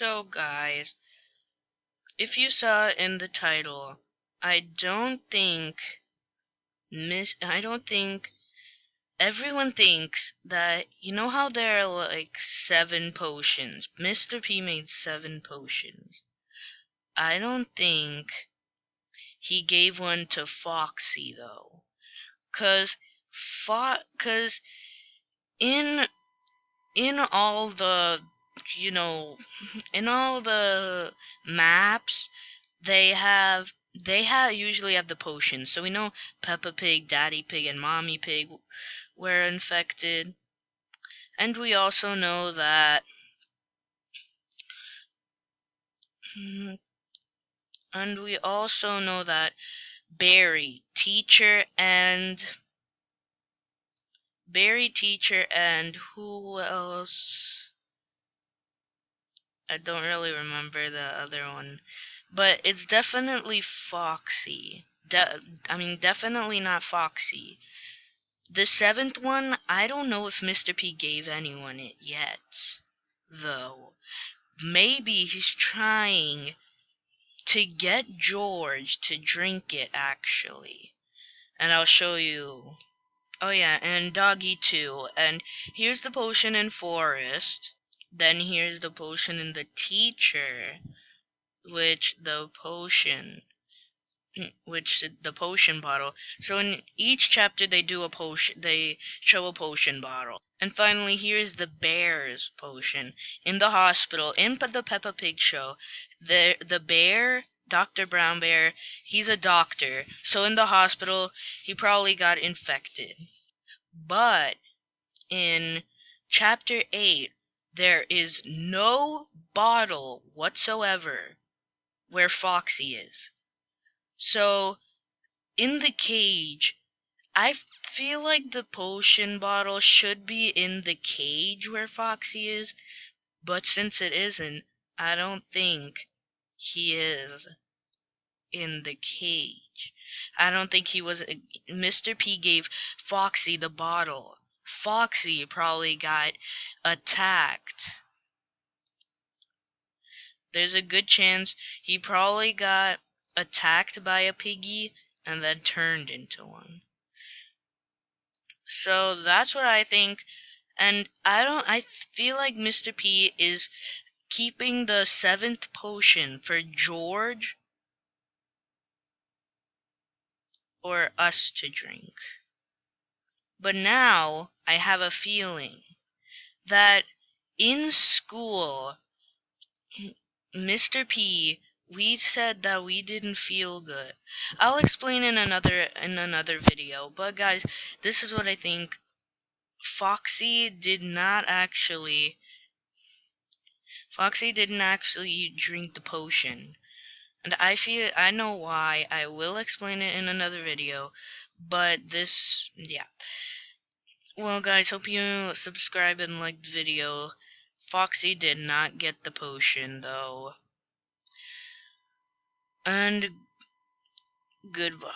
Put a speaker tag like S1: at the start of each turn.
S1: So guys, if you saw in the title, I don't think everyone thinks that, you know how there are like 7 potions. Mr. P made 7 potions. I don't think he gave one to Foxy though. Cause in all the in all the maps they usually have the potions. So we know Peppa Pig, Daddy Pig, and Mommy Pig were infected. And we also know that Barry, teacher, and who else? I don't really remember the other one. But it's definitely Foxy. Definitely not Foxy. The 7th one, I don't know if Mr. P gave anyone it yet, though. Maybe he's trying to get George to drink it, actually. And I'll show you. Oh yeah, and Doggy too. And here's the potion in Forest. Then here's the potion in the Teacher. Which the potion bottle. So in each chapter they show a potion bottle. And finally, here's the bear's potion. In the hospital, in the Peppa Pig show, the bear, Dr. Brown Bear, he's a doctor. So in the hospital, he probably got infected. But in chapter 8, there is no bottle whatsoever where Foxy is. So, in the cage, I feel like the potion bottle should be in the cage where Foxy is, but since it isn't, I don't think he is in the cage. I don't think he was. Mr. P gave Foxy the bottle. Foxy probably got attacked. There's a good chance he probably got attacked by a Piggy and then turned into one. So that's what I think. And I feel like Mr. P is keeping the 7th potion for George or us to drink. But now I have a feeling that in school, Mr. P, we said that we didn't feel good. I'll explain in another video, but guys, this is what I think. Foxy didn't actually drink the potion. And I know why. I will explain it in another video, but yeah. Well guys, hope you subscribe and like the video. Foxy did not get the potion though. And goodbye.